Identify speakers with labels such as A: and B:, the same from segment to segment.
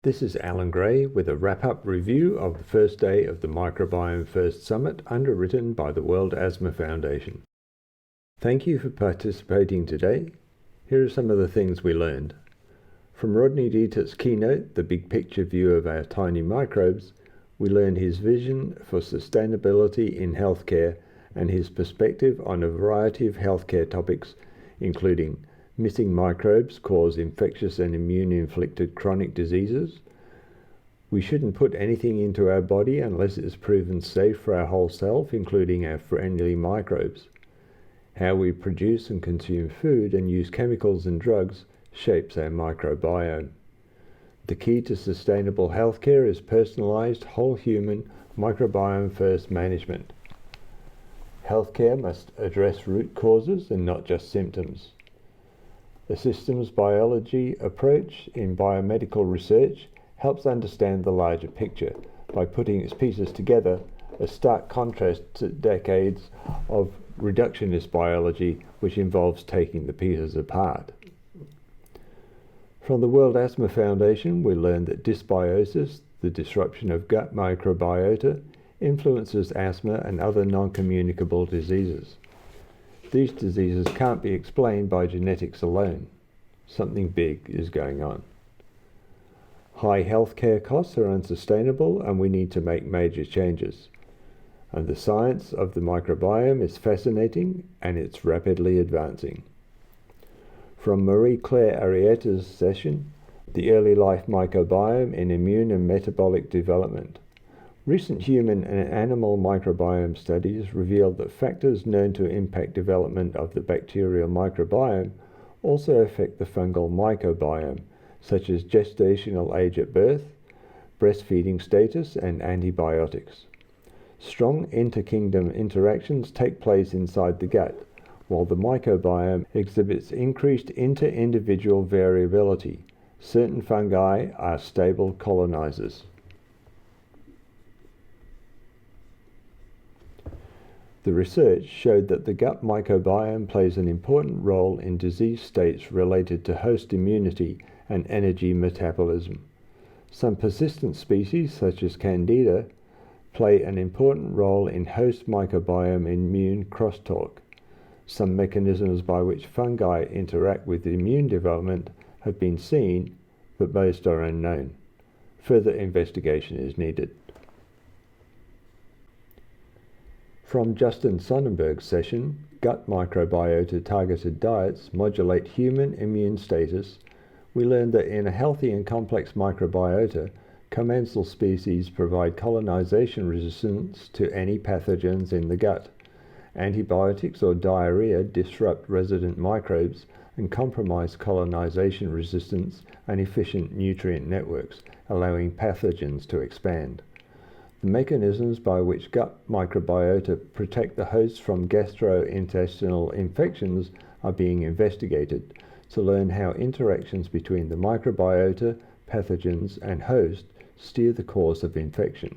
A: This is Alan Gray with a wrap-up review of the first day of the Microbiome First Summit underwritten by the World Asthma Foundation. Thank you for participating today. Here are some of the things we learned. From Rodney Dietert's keynote, The Big Picture View of Our Tiny Microbes, we learned his vision for sustainability in healthcare and his perspective on a variety of healthcare topics, including missing microbes cause infectious and immune-inflicted chronic diseases. We shouldn't put anything into our body unless it is proven safe for our whole self, including our friendly microbes. How we produce and consume food and use chemicals and drugs shapes our microbiome. The key to sustainable healthcare is personalized, whole human, microbiome-first management. Healthcare must address root causes and not just symptoms. The systems biology approach in biomedical research helps understand the larger picture by putting its pieces together, a stark contrast to decades of reductionist biology, which involves taking the pieces apart. From the World Asthma Foundation, we learned that dysbiosis, the disruption of gut microbiota, influences asthma and other non-communicable diseases. These diseases can't be explained by genetics alone. Something big is going on. High healthcare costs are unsustainable and we need to make major changes. And the science of the microbiome is fascinating and it's rapidly advancing. From Marie-Claire Arieta's session, The Early Life Microbiome in Immune and Metabolic Development. Recent human and animal microbiome studies revealed that factors known to impact development of the bacterial microbiome also affect the fungal microbiome, such as gestational age at birth, breastfeeding status, and antibiotics. Strong inter-kingdom interactions take place inside the gut, while the microbiome exhibits increased inter-individual variability. Certain fungi are stable colonizers. The research showed that the gut microbiome plays an important role in disease states related to host immunity and energy metabolism. Some persistent species, such as Candida, play an important role in host microbiome immune crosstalk. Some mechanisms by which fungi interact with immune development have been seen, but most are unknown. Further investigation is needed. From Justin Sonnenberg's session, Gut Microbiota Targeted Diets Modulate Human Immune Status, we learned that in a healthy and complex microbiota, commensal species provide colonization resistance to any pathogens in the gut. Antibiotics or diarrhea disrupt resident microbes and compromise colonization resistance and efficient nutrient networks, allowing pathogens to expand. The mechanisms by which gut microbiota protect the host from gastrointestinal infections are being investigated to learn how interactions between the microbiota, pathogens, and host steer the course of infection.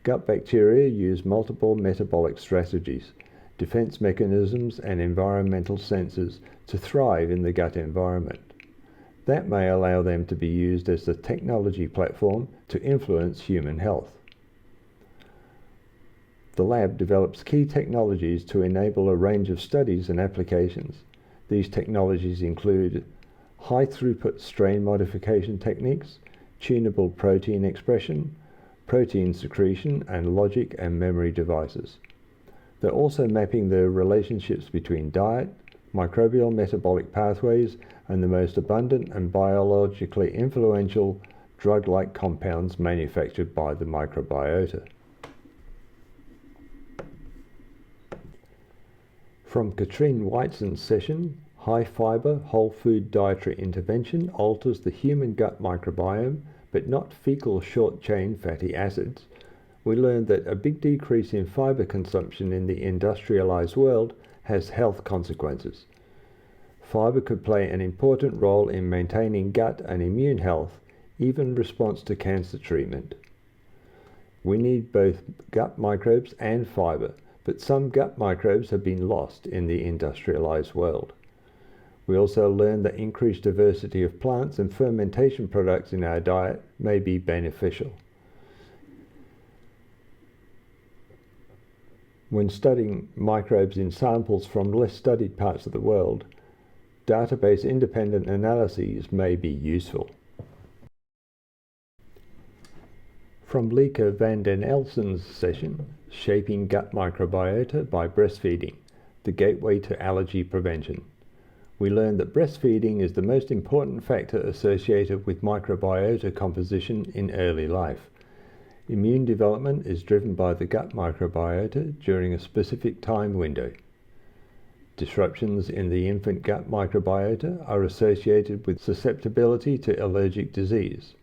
A: Gut bacteria use multiple metabolic strategies, defense mechanisms, and environmental sensors to thrive in the gut environment. That may allow them to be used as a technology platform to influence human health. The lab develops key technologies to enable a range of studies and applications. These technologies include high-throughput strain modification techniques, tunable protein expression, protein secretion, and logic and memory devices. They're also mapping the relationships between diet, microbial metabolic pathways, and the most abundant and biologically influential drug-like compounds manufactured by the microbiota. From Katrine Weitzman's session, High-fiber, whole-food dietary intervention alters the human gut microbiome, but not fecal short-chain fatty acids, we learned that a big decrease in fiber consumption in the industrialized world has health consequences. Fiber could play an important role in maintaining gut and immune health, even in response to cancer treatment. We need both gut microbes and fiber, but some gut microbes have been lost in the industrialized world. We also learned that increased diversity of plants and fermentation products in our diet may be beneficial. When studying microbes in samples from less studied parts of the world, database independent analyses may be useful. From Lieke van den Elsen's session, Shaping Gut Microbiota by Breastfeeding, the Gateway to Allergy Prevention, we learned that breastfeeding is the most important factor associated with microbiota composition in early life. Immune development is driven by the gut microbiota during a specific time window. Disruptions in the infant gut microbiota are associated with susceptibility to allergic disease.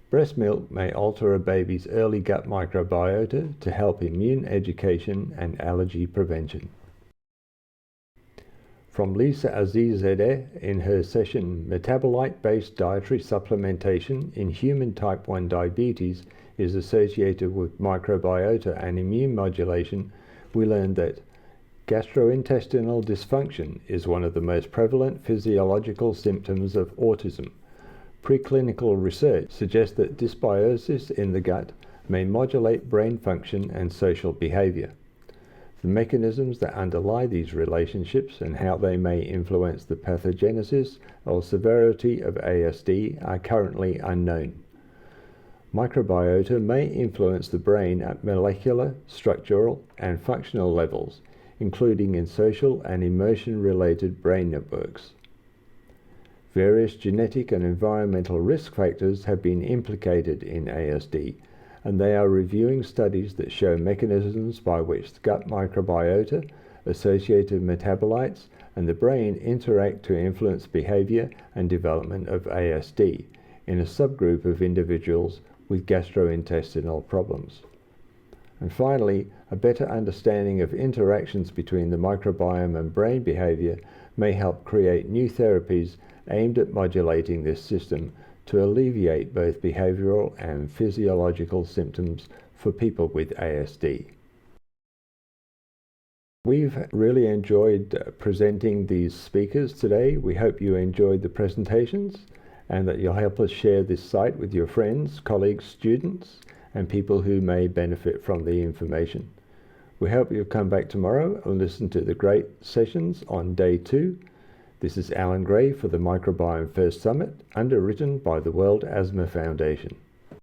A: Breast milk may alter a baby's early gut microbiota to help immune education and allergy prevention. From Lisa Azizadeh in her session, Metabolite-Based Dietary Supplementation in Human Type 1 Diabetes is associated with microbiota and immune modulation, we learned that gastrointestinal dysfunction is one of the most prevalent physiological symptoms of autism. Preclinical research suggests that dysbiosis in the gut may modulate brain function and social behavior. The mechanisms that underlie these relationships and how they may influence the pathogenesis or severity of ASD are currently unknown. Microbiota may influence the brain at molecular, structural, and functional levels, including in social and emotion-related brain networks. Various genetic and environmental risk factors have been implicated in ASD, and they are reviewing studies that show mechanisms by which the gut microbiota, associated metabolites, and the brain interact to influence behavior and development of ASD in a subgroup of individuals with gastrointestinal problems. And finally, a better understanding of interactions between the microbiome and brain behavior may help create new therapies aimed at modulating this system to alleviate both behavioral and physiological symptoms for people with ASD. We've really enjoyed presenting these speakers today. We hope you enjoyed the presentations and that you'll help us share this site with your friends, colleagues, students, and people who may benefit from the information. We hope you'll come back tomorrow and listen to the great sessions on day 2. This is Alan Gray for the Microbiome First Summit, underwritten by the World Asthma Foundation.